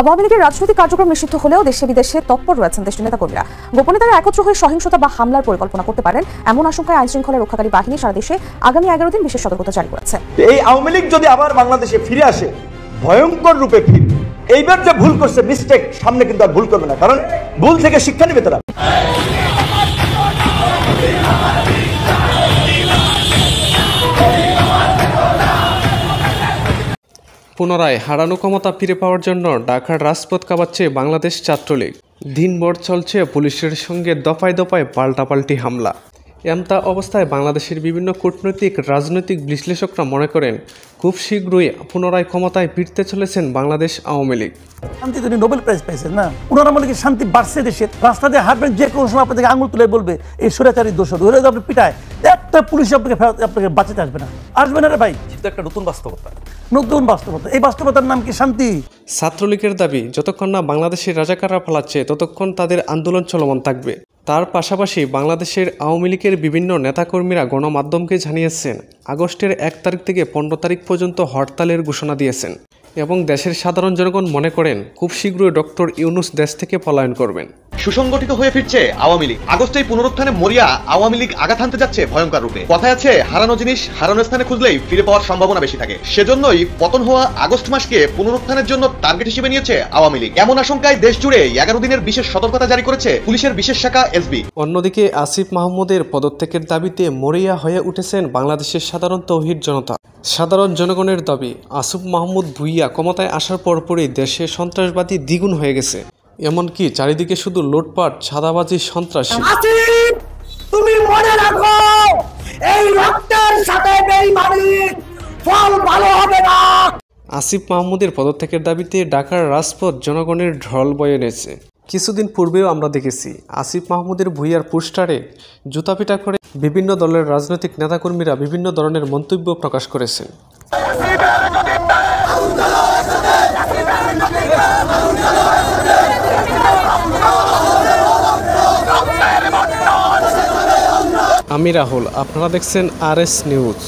আওয়ামী লীগের রাজনৈতিক কার্যক্রম নিষিদ্ধ হলেও দেশে বিদেশে তৎপর রয়েছেন দেশটির নেতাকর্মীরা। গোপনে তারা একত্র হয়ে সহিংসতা বা হামলার পরিকল্পনা করতে পারেন এমন আশঙ্কায় আইনশৃঙ্খলা রক্ষাকারী বাহিনী সারা দেশে আগামী 11 দিন বিশেষ সতর্কতা জারি করেছে। এই আওয়ামী লীগ যদি আবার বাংলাদেশে ফিরে আসে, ভয়ঙ্কর রূপে ফিরবে। এইবার যে ভুল করছে, মিস্টেক, সামনে কিন্তু আর ভুল করবে না, কারণ ভুল থেকে শিক্ষা নেবে তারা। পুনরায় হারানো ক্ষমতা ফিরে পাওয়ার জন্য ঢাকার রাজপথ কাঁপাচ্ছে বাংলাদেশ ছাত্রলীগ। দিনভর চলছে পুলিশের সঙ্গে দফায় দফায় পাল্টাপাল্টি হামলা। এমতা অবস্থায় বাংলাদেশের বিভিন্ন কূটনৈতিক রাজনৈতিক বিশ্লেষকরা মনে করেন খুব শীঘ্রই পুনরায় ক্ষমতায় ফিরতে চলেছেন বাংলাদেশ আওয়ামী লীগ। শান্তি তিনি নোবেল প্রাইজ পেয়েছেন না, ওনারা মনে শান্তি বাড়ছে দেশে। রাস্তা দিয়ে হাঁটবেন, যে কোনো সময় আপনাকে আঙুল তুলে বলবে এই স্বৈরাচারী দোষর, ওরা আপনি পিটায় একটা পুলিশ আপনাকে বাঁচাতে আসবে না, আসবে না রে ভাই। সেটা একটা নতুন বাস্তবতা, নতুন বাস্তবতা। এই বাস্তবতার নাম কি? শান্তি। ছাত্রলীগের দাবি, যতক্ষণ না বাংলাদেশের রাজাকাররা পালাচ্ছে ততক্ষণ তাদের আন্দোলন চলমান থাকবে। তার পাশাপাশি বাংলাদেশের আওয়ামী লীগের বিভিন্ন নেতাকর্মীরা গণমাধ্যমকে জানিয়েছেন আগস্টের 1 তারিখ থেকে 15 তারিখ পর্যন্ত হরতালের ঘোষণা দিয়েছেন এবং দেশের সাধারণ জনগণ মনে করেন খুব শীঘ্রই ডক্টর ইউনূস দেশ থেকে পলায়ন করবেন। সুসংগঠিত হয়ে ফিরছে আওয়ামী লীগ। আগস্টেই পুনরুত্থানে মরিয়া আওয়ামী লীগ আঘাত হানতে যাচ্ছে ভয়ঙ্কর রূপে। কথায় আছে, হারানো জিনিস হারানো স্থানে খুঁজলেই ফিরে পাওয়ার সম্ভাবনা বেশি থাকে। সেজন্যই পতন হওয়া আগস্ট মাসকে পুনরুত্থানের জন্য টার্গেট হিসেবে নিয়েছে আওয়ামী লীগ। এমন আশঙ্কায় দেশ জুড়ে 11 দিনের বিশেষ সতর্কতা জারি করেছে পুলিশের বিশেষ শাখা এসবি। অন্যদিকে আসিফ মাহমুদের পদত্যাগের দাবিতে মরিয়া হয়ে উঠেছেন বাংলাদেশের সাধারণ তৌহিদ জনতা। সাধারণ জনগণের দাবি, আসিফ মাহমুদ ভুইয়া ক্ষমতায় আসার পরপরই দেশে সন্ত্রাসবাদী দ্বিগুণ হয়ে গেছে। এমনকি চারিদিকে শুধু লুটপাট, ছাদাবাজি, সন্ত্রাসী। তুমি মনে রাখো, এই রক্তের সাথে বেঈমানির ফল ভালো হবে না। আসিফ মাহমুদের পদত্যাগের দাবিতে ঢাকার রাজপথ জনগণের ঢল বয়ে এনেছে। কিছুদিন পূর্বেও আমরা দেখেছি আসিফ মাহমুদের ভুইয়ার পোস্টারে জুতাপিটা করে বিভিন্ন দলের রাজনৈতিক নেতাকর্মীরা বিভিন্ন ধরনের মন্তব্য প্রকাশ করেছেন। আমি রাহুল, আপনারা দেখছেন RS নিউজ।